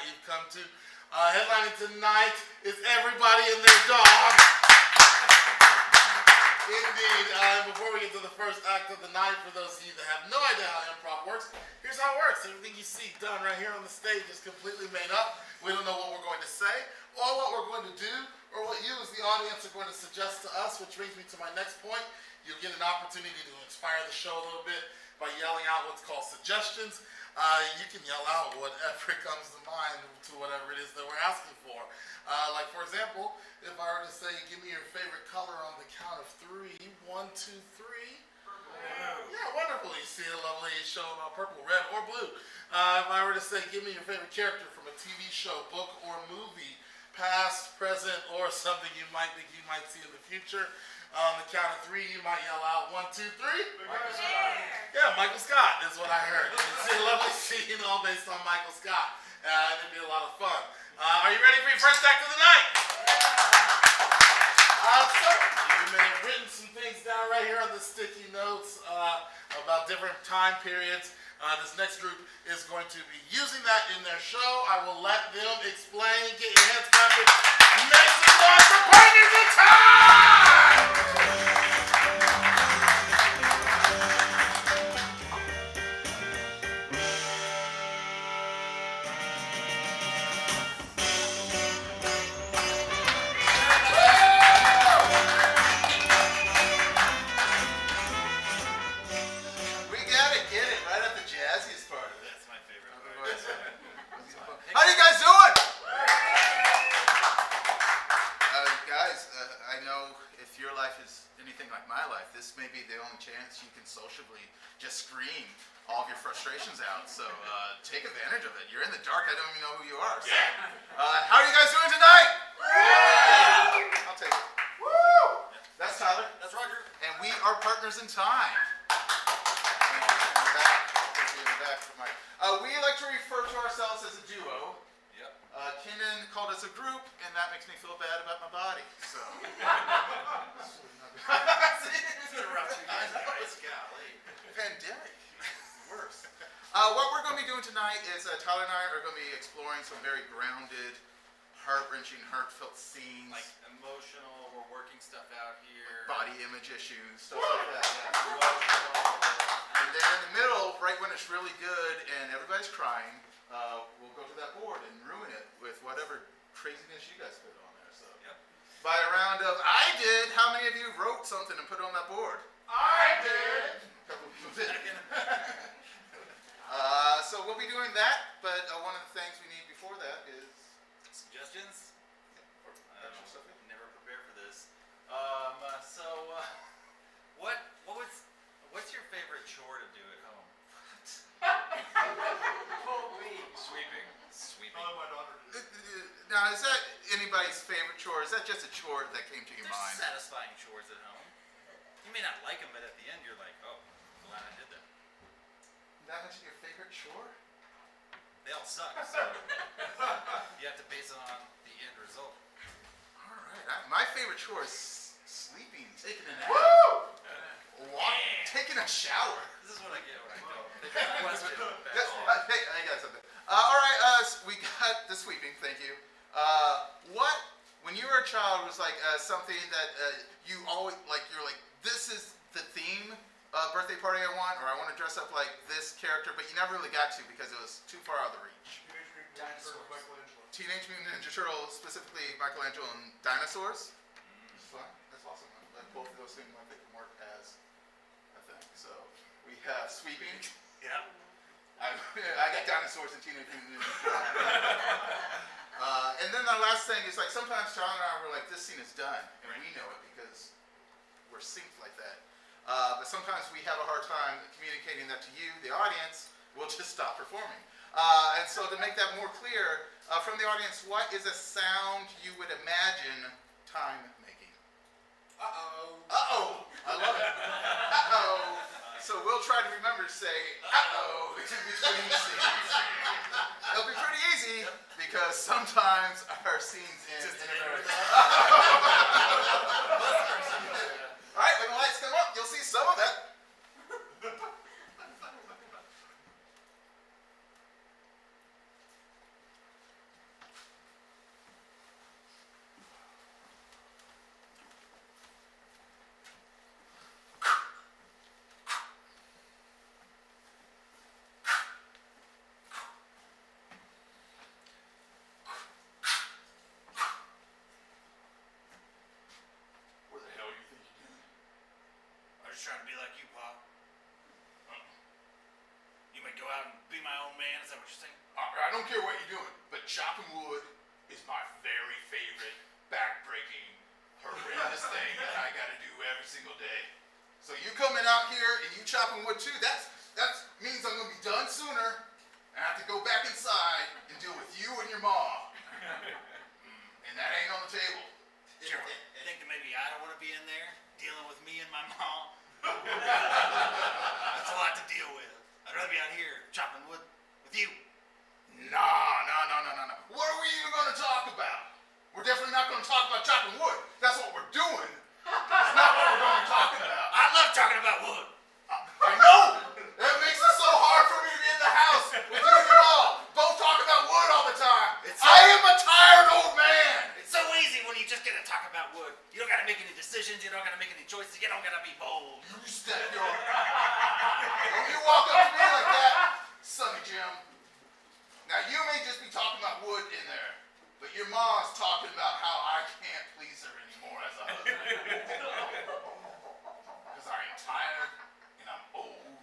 you've come to. Headlining tonight is everybody and their dog. Indeed. Before we get to the first act of the night, for those of you that have no idea how improv works, here's how it works. Everything you see done right here on the stage is completely made up. We don't know what we're going to say or what we're going to do or what you as the audience are going to suggest to us, which brings me to my next point. You'll get an opportunity to inspire the show a little bit by yelling out what's called suggestions. You can yell out whatever comes to mind to whatever it is that we're asking for. Like, for example, if I were to say, give me your favorite color on the count of 3. 1, 2, 3. Purple. Yeah, wonderful. You see a lovely show about purple, red, or blue. If I were to say, give me your favorite character from a TV show, book, or movie, past, present, or something you might think you might see in the future. On the count of 3, you might yell out 1, 2, 3. Michael Scott. Yeah, Michael Scott is what I heard. It's a lovely scene all based on Michael Scott. It'd be a lot of fun. Are you ready for your first act of the night? So, you may have written some things down right here on the sticky notes about different time periods. This next group is going to be using that in their show. I will let them explain. Get your hands clapping. Make some noise for Partners in Time! Chance you can sociably just scream all of your frustrations out. So take advantage of it. You're in the dark. I don't even know who you are. So, how are you guys doing tonight? I'll take it. Woo! That's Tyler. That's Roger. And we are Partners in Time. We like to refer to ourselves as a duo. Yep. Kenan called us a group, and that makes me feel bad about my body. So. It's been a rough 2 years, guys. Golly. Pandemic. It's worse. What we're going to be doing tonight is Tyler and I are going to be exploring some very grounded, heart-wrenching, heartfelt scenes. Like emotional, we're working stuff out here. Body image issues, stuff like that. Yeah. And then in the middle, right when it's really good and everybody's crying, we'll go to that board and ruin it with whatever craziness you guys put on there. So. Yep. By a round of I did, how many of you wrote something and put it on that board? I did. A couple people did. So we'll be doing that, but one of the things we need before that is suggestions. Extra stuff. Never prepared for this. What's your favorite chore to do at home? Holy. Sweeping. Oh, my daughter did. Now, is that anybody's favorite chore? Is that just a chore that came to your There's mind? satisfying chores at home. You may not like them, but at the end you're like, oh, glad I did that. That was your favorite chore? They all suck, so you have to base it on the end result. All right. My favorite chore is sleeping, taking a nap. Woo! Taking a shower. This is what I get when I go. They get a question. Hey, I got something. All right, we got the sweeping. Thank you. What, when you were a child, was like something that you always like? You're like, this is the theme birthday party I want, or I want to dress up like this character, but you never really got to because it was too far out of the reach. Teenage Mutant Ninja Turtles, specifically Michelangelo and dinosaurs. It's fun. That's awesome. Like both of those things, I think, can work as a thing. So we have sweeping. Yeah. I got dinosaurs and Teenage Mutant Ninja Turtles. And then the last thing is like sometimes Tyler and I were like, this scene is done, and we know it because we're synced like that. But sometimes we have a hard time communicating that to you, the audience. We'll just stop performing. And so to make that more clear, from the audience, what is a sound you would imagine time making? Uh-oh. Uh-oh. I love it. Uh-oh. So we'll try to remember to say, uh-oh, in between scenes. It'll be pretty easy because sometimes our scenes end in a very... All right, when the lights come up, you'll see some of that. what you're saying? I don't care what you're doing, but chopping wood is my very favorite back-breaking, horrendous thing that I gotta do every single day. So you coming out here and you chopping wood too, that means I'm gonna be done sooner. And I have to go back inside and deal with you and your mom. And that ain't on the table. Sure. Think that maybe I don't want to be in there dealing with me and my mom? That's a lot to deal with. I'd rather be out here chopping wood with you. Nah. What are we even gonna talk about? We're definitely not gonna talk about chopping wood. That's what we're doing. It's not what we're gonna talk about. I love talking about wood. I know! That makes it so hard for me to be in the house with you and your mom. Both talk about wood all the time. I am a tired old man. It's so easy when you just get to talk about wood. You don't gotta make any decisions, you don't gotta make any choices, you don't gotta be bold. You step your... When you walk up to me like that, Sonny Jim, now you may just be talking about wood in there, but your mom's talking about how I can't please her anymore as a husband. Because I am tired, and I'm old,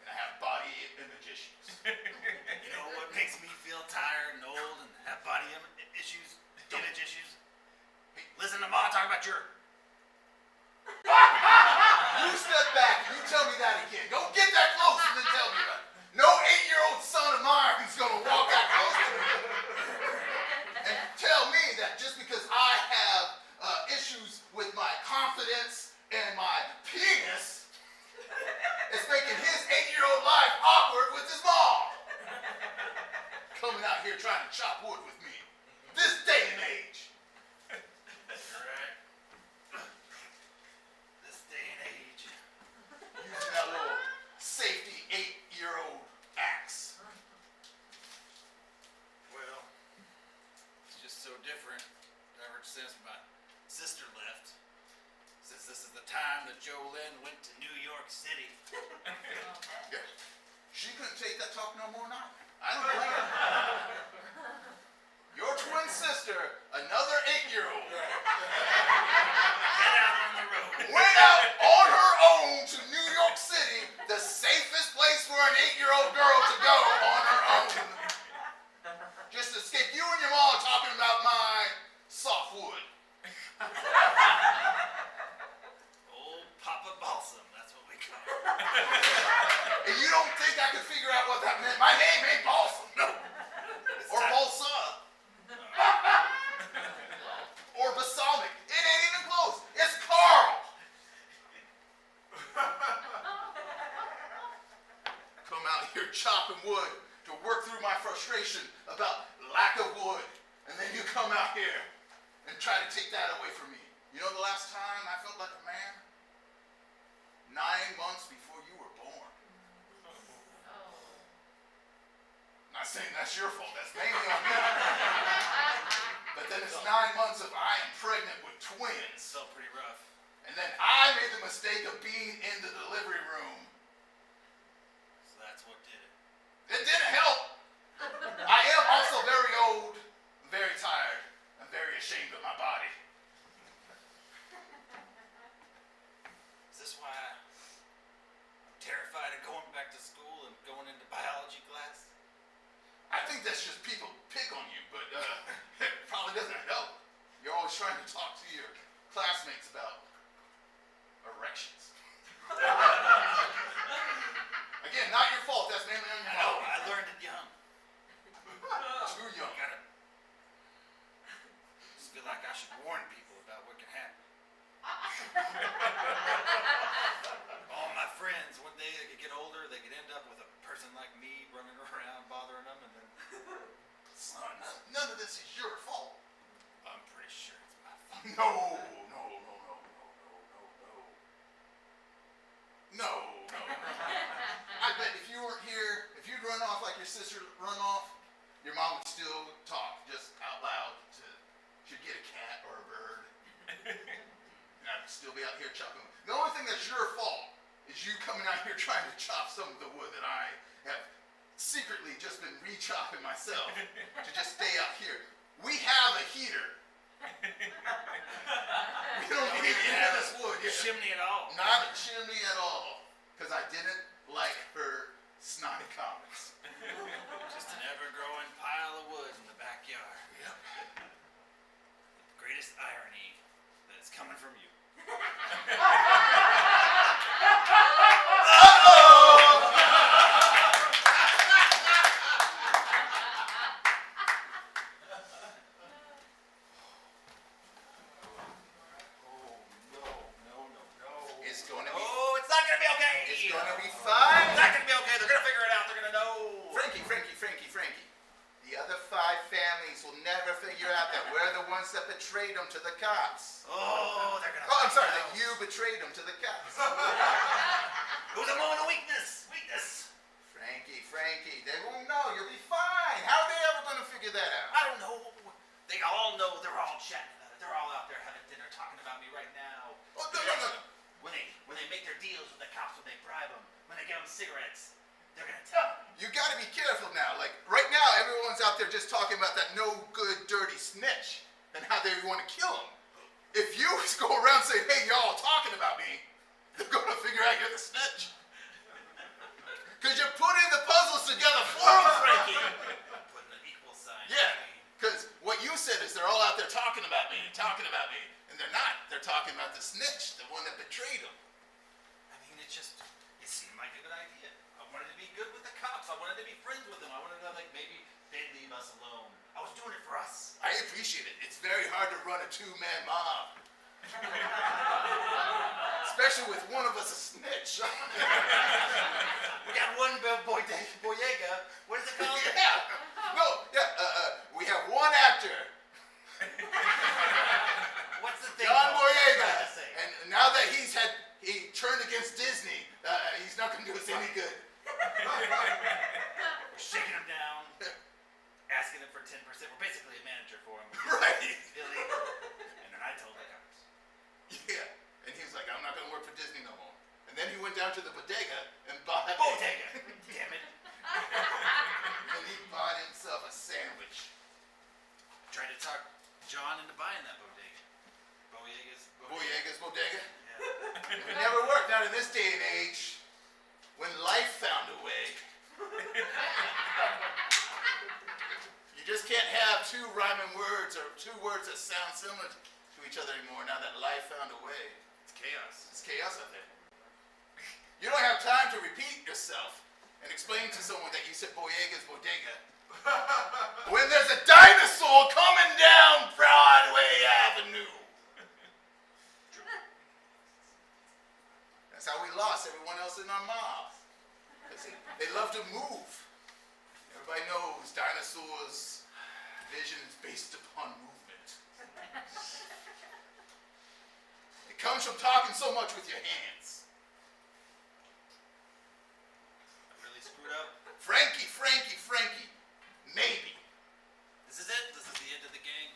and I have body image issues. You know what makes me feel tired and old and have body issues, image issues? Listen to Ma talk about your... You step back and you tell me that again. Don't get that close and then tell me that. No 8-year-old son of mine is going to walk that close to me and tell me that just because I have issues with my confidence and my penis, it's making his 8-year-old life awkward with his mom. Coming out here trying to chop wood with me. This day and age. Right. This day and age. Using that little safety 8-year-old axe. Well, it's just so different ever since my sister left. Since this is the time that Jolene went to New York City. Yeah. She couldn't take that talk no more now. I don't blame her. Your twin sister, another 8-year-old, Get out on the road. went out on her own to New York City, the safest place for an 8-year-old girl to go on her own. Just to escape you and your mom talking about my softwood. Old Papa Balsam, that's what we call it. And you don't think I could figure out what that meant? My name ain't Balsam. No. Or Balsa. Or balsamic. It ain't even close. It's Carl. Come out here chopping wood to work through my frustration about lack of wood. And then you come out here and try to take that away from me. You know the last time I felt like a man? 9 months before you were born. Not saying that's your fault, that's mainly on me. But then it's 9 months of I am pregnant with twins. Felt pretty rough. And then I made the mistake of being in the delivery room. So that's what did it. It didn't help. I am also very old, very tired, and very ashamed of my body. Is this why I'm terrified of going back to school and going into biology class? I think that's just people pick on you, but it probably doesn't help. You're always trying to talk to your classmates about erections. Again, not your fault. That's mainly on your I know, mom. I learned it young. Too young. Gotta just feel like I should warn people about what can happen. All my friends, when they get older, they could end up with a person like me running around bothering them, and then Son, none of this is your fault. I'm pretty sure it's my fault. No. I bet if you weren't here, if you'd run off like your sister run off, your mom would still talk just out loud to, she'd get a cat or a bird. And I'd still be out here chopping. The only thing that's your fault is you coming out here trying to chop some of the wood that I have secretly just been re-chopping myself to just stay out here. We have a heater. We don't need any of this wood. Chimney at all. Not a chimney at all. Because I didn't like her snotty comments. Just an ever-growing pile of wood in the backyard. Yep. The greatest irony that it's coming from you. It's gonna be. Oh, it's not gonna be okay. It's gonna be fine. It's not gonna be okay. They're gonna figure it out. They're gonna know. Frankie. The other 5 families will never figure out that we're the ones that betrayed them to the cops. Oh, they're gonna. Oh, I'm sorry, find that out. you betrayed them to the cops. It was a moment of weakness. Frankie, they won't know. You'll be fine. How are they ever gonna figure that out? I don't know. They all know. They're all chatting about it. They're all out there having dinner, talking about me right now. Oh, no. When they make their deals with the cops, when they bribe them, when they give them cigarettes, they're gonna tell. You gotta be careful now. Like, right now, everyone's out there just talking about that no good, dirty snitch and how they want to kill him. If you go around saying, hey, y'all talking about me, they're gonna figure out you're the snitch. Because you're putting the puzzles together for them, Frankie. Putting an equal sign. Yeah, because what you said is they're all out there talking about me. And they're not. They're talking about the snitch, the one that betrayed them. I mean, it seemed like a good idea. I wanted to be good with the cops. I wanted to be friends with them. I wanted to, like, maybe they'd leave us alone. I was doing it for us. I appreciate it. It's very hard to run a 2-man mob. Especially with one of us a snitch. We got one boyega. What is it called? We have one actor, What's the thing? John called? Boyega, What am I trying to say? and now that he turned against Disney, he's not going to do us any good. We're shaking him down, asking him for 10%. We're basically a manager for him. Right. It's illegal. And then I told the cops. Yeah, and he was like, I'm not going to work for Disney no more. And then he went down to the bodega and bought. Bodega! Damn it. And he bought himself a sandwich. Tried to talk John into buying that bodega. Boyega's bodega. Yeah. It never worked. Not in this day and age, when life found a way. You just can't have 2 rhyming words or 2 words that sound similar to each other anymore. Now that life found a way, It's chaos. it's chaos out there. You don't have time to repeat yourself and explain to someone that you said Boyega's bodega when there's a dinosaur coming down Broadway Avenue. That's how we lost everyone else in our mob. They love to move. Everybody knows dinosaurs' vision is based upon movement. It comes from talking so much with your hands. I really screwed up. Frankie. Maybe. This is it? This is the end of the gang?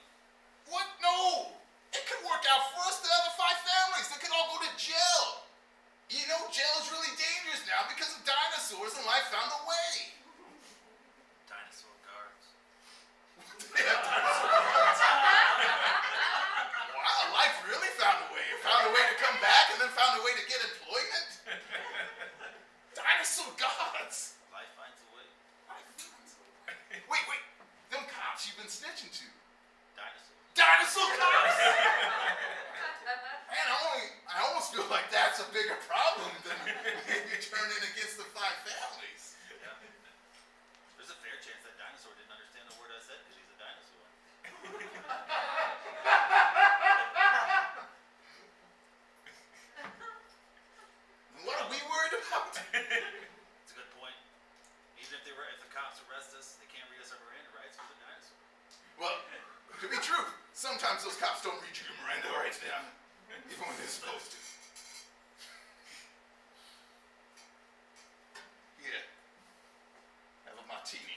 What? No! It could work out for us. The other 5 families, they could all go to jail. You know, jail is really dangerous now because of dinosaurs and life found a way. Dinosaur guards. Wow, life really found a way. It found a way to come back and then found a way to get employment. Dinosaur gods. Life finds a way. Wait. Them cops you've been snitching to. Dinosaur. Dinosaur cops! Man, I almost feel like that's a bigger problem than maybe turning against the 5 families. Yeah. There's a fair chance that dinosaur didn't understand a word I said because he's a dinosaur. What are we worried about? It's a good point. Even if the cops arrest us, they can't read us our Miranda rights because they're dinosaur. Well, to be true, sometimes those cops don't read you your Miranda rights down, even when they're supposed to. Here, have a martini.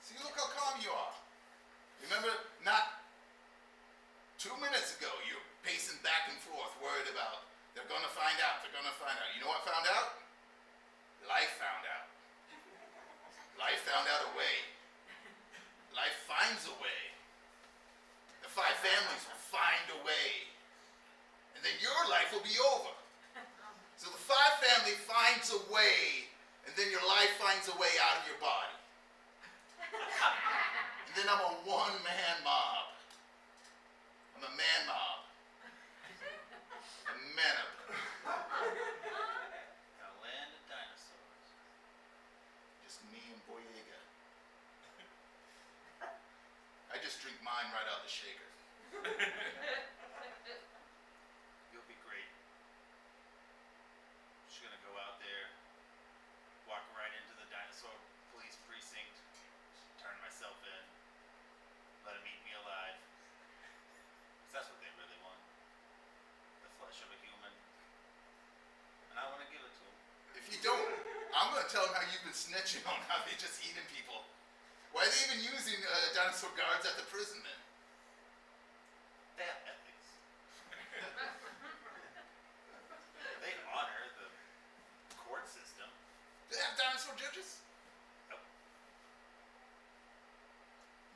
See, look how calm you are. Remember, not 2 minutes ago, you're pacing back and forth, worried about, they're gonna find out. You know what found out? Life found out. Life found out a way. Life finds a way. The 5 families will find a way. family finds a way, and then your life finds a way out of your body. And then I'm a one-man mob. I'm a man mob. A man-up. A land of dinosaurs. Just me and Boyega. I just drink mine right out the shaker. You'll be great. Just gonna go out there, walk right into the dinosaur police precinct, turn myself in, let them eat me alive. 'Cause that's what they really want. The flesh of a human. And I want to give it to them. If you don't, I'm going to tell them how you've been snitching on how they just eating people. Why are they even using dinosaur guards at the prison then? They have ethics. They honor the court system. Do they have dinosaur judges? Nope.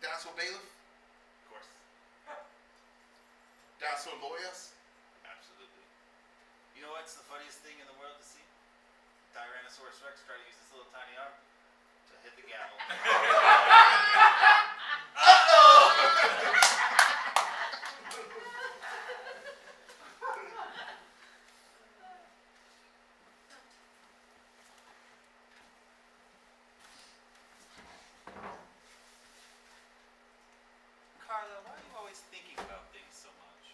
Dinosaur bailiff? Of course. Dinosaur lawyers? Absolutely. You know what's the funniest thing in the world to see? Tyrannosaurus Rex try to use his little tiny arm to hit the gavel. Carla, why are you always thinking about things so much?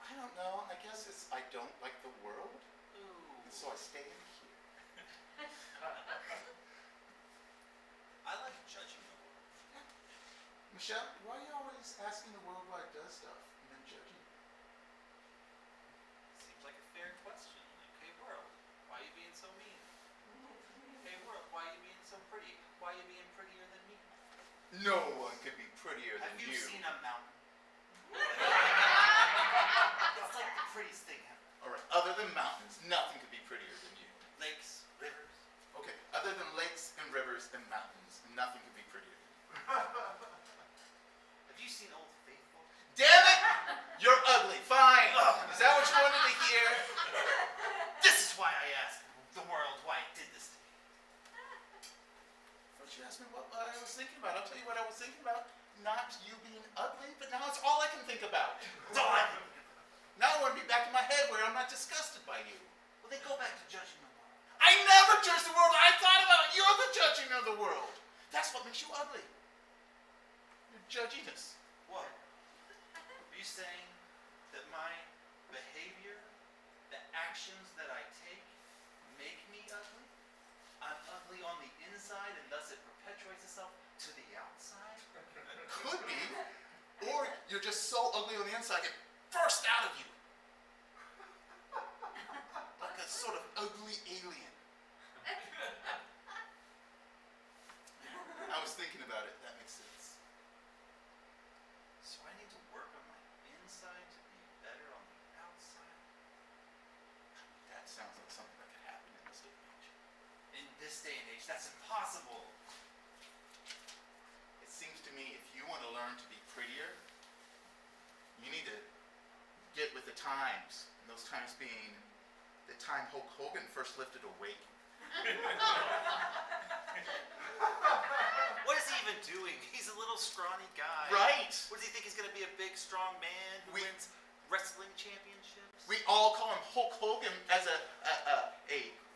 I don't know. I guess it's I don't like the world, Ooh. and so I stay in here. I like judging the world. Michelle, why are you always asking the world why it does stuff and then judging it? Seems like a fair question. Like, hey world, why are you being so mean? Hey world, why are you being so pretty? Why are you being prettier than me? No one could be prettier than Have you you. seen a mountain? It's like the prettiest thing ever. All right. Other than mountains, nothing could be prettier than you. Lakes, rivers. Okay. Other than lakes and rivers and mountains, nothing could be prettier than you. Have you seen Old Faithful? Damn it! You're ugly. Fine. Is that what you wanted to hear? This is why I asked the world why it did this to me. First you asked me what I was thinking about. I'll tell you what I was thinking about. Not you being ugly, but now it's all I can think about. It's all I can think about. Now I want to be back in my head where I'm not disgusted by you. Well, then go back to judging the world. I never judge the world. I thought about it. You're the judging of the world. That's what makes you ugly. Your judginess. What? Are you saying that my behavior, the actions that I take, make me ugly? I'm ugly on the inside and thus it perpetuates itself to the outside? Could be. Or you're just so ugly on the inside it burst out of you. Like a sort of ugly alien. I was thinking about it. That makes sense. So I need to work on my inside to be better on the outside? That sounds like something that could happen in this day and age. In this day and age, that's impossible. It seems to me if you want to learn to be prettier, you need to get with the times. And those times being the time Hulk Hogan first lifted a weight. What is he even doing? He's a little scrawny guy. Right. What does he think he's going to be a big, strong man who wins wrestling championships? We all call him Hulk Hogan as a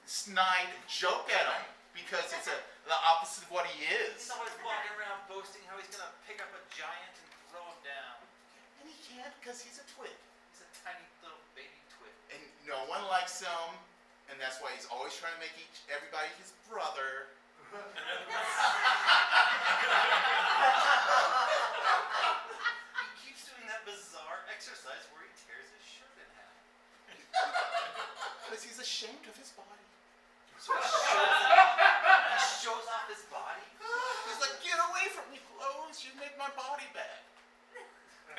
snide joke at him because it's the opposite of what he He's is. always walking around boasting how he's going to pick up a giant and throw him down. And he can't because he's a twig. He's a tiny little baby twig. And no one likes him, and that's why he's always trying to make everybody his brother. He keeps doing that bizarre exercise where he tears his shirt in half. Because he's ashamed of his body. So he shows off his body. He's like, get away from me, clothes. You make my body bad.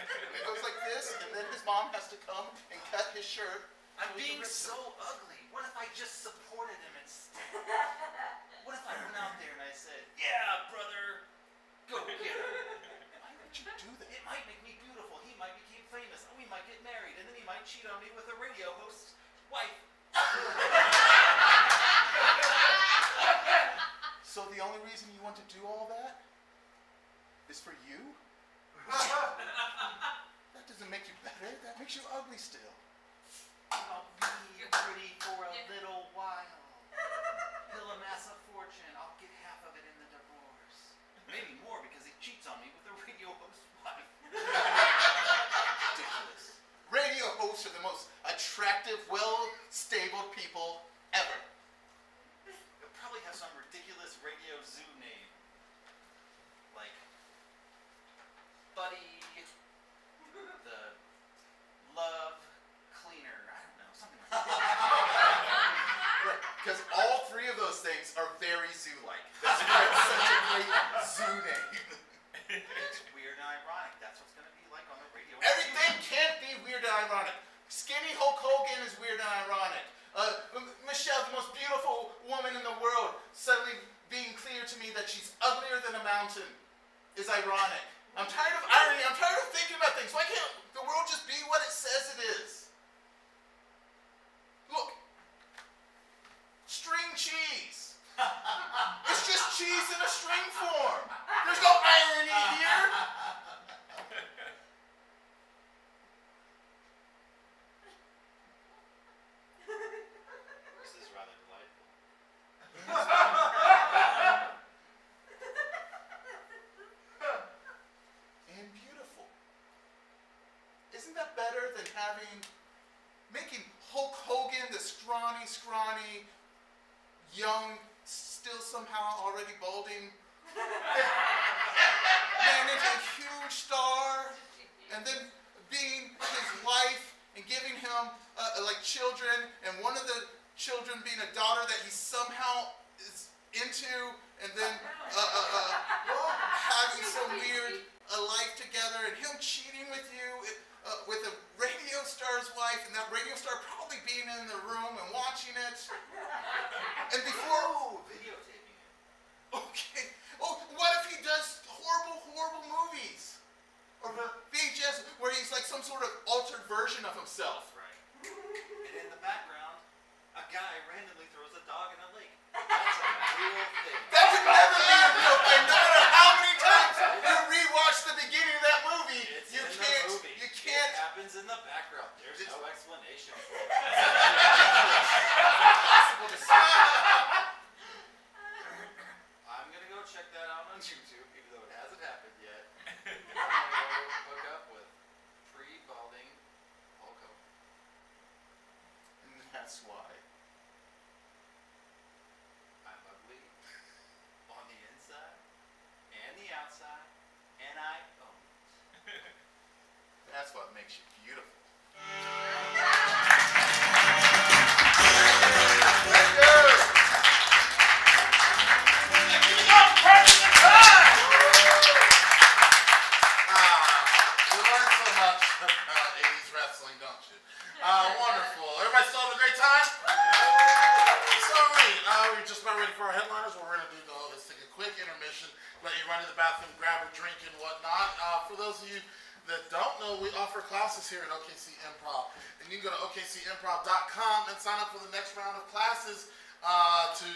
It goes like this, and then his mom has to come and cut his shirt. I'm so he being can rip so it. ugly. What if I just supported him instead? What if I went out there and I said, yeah, brother, go get her. Why would you do that? It might make me beautiful. He might become famous. We might get married. And then he might cheat on me with a radio host's wife. only reason you want to do all that is for you? That doesn't make you better. That makes you ugly still. I'll be pretty for a little while. He'll amass a fortune. I'll get half of it in the divorce. Maybe more because he cheats on me with a radio host's wife. Ridiculous. Radio hosts are the most attractive, well-stabled people ever. He'll probably have some ridiculous radio zoo name. Like Buddy the Love Cleaner. I don't know, something like that. Because all three of those things are very zoo-like. That's why it's such a great zoo name. It's weird and ironic. That's what's gonna be like on the radio. Everything can't be weird and ironic. Skinny Hulk Hogan is weird and ironic. Michelle, the most beautiful woman in the world, suddenly being clear to me that she's uglier than a mountain is ironic. I'm tired of irony. I'm tired of thinking about things. Why can't the world just be what it says it is? Look. String cheese. It's just cheese in a string form. There's no irony here. This is rather delightful. And beautiful. Isn't that better than making Hulk Hogan, the scrawny, young, still somehow already balding man into a huge star, and then being his wife and giving him like children, and one of the children being a daughter that he somehow is into, and then having some weird life together, and him cheating with you with a radio star's wife, and that radio star probably being in the room and watching it. And before, Videotaping it. okay, oh, what if he does horrible movies? Or VHS, where he's like some sort of altered version of himself. Right. And in the background, a guy randomly throws a dog in a lake. That's a real thing. That could never be a real thing, no matter how many times you rewatch the beginning of that movie, It's you in the can't, movie. you can't. It happens in the background. There's no explanation for it. Impossible to see. I'm gonna go check that out on YouTube, even though it hasn't happened yet. I'm gonna go hook up with pre-balding Hulk Hogan. And that's why. I'm ugly on the inside and the outside, and I own it. That's what makes you beautiful. You learn so much about 80s wrestling, don't you? Wonderful. Everybody still having a great time? So we're just about ready for our headliners. What we're going to do though is take a quick intermission, let you run to the bathroom, grab a drink and whatnot. For those of you that don't know, we offer classes here at OKC Improv. And you can go to okcimprov.com and sign up for the next round of classes to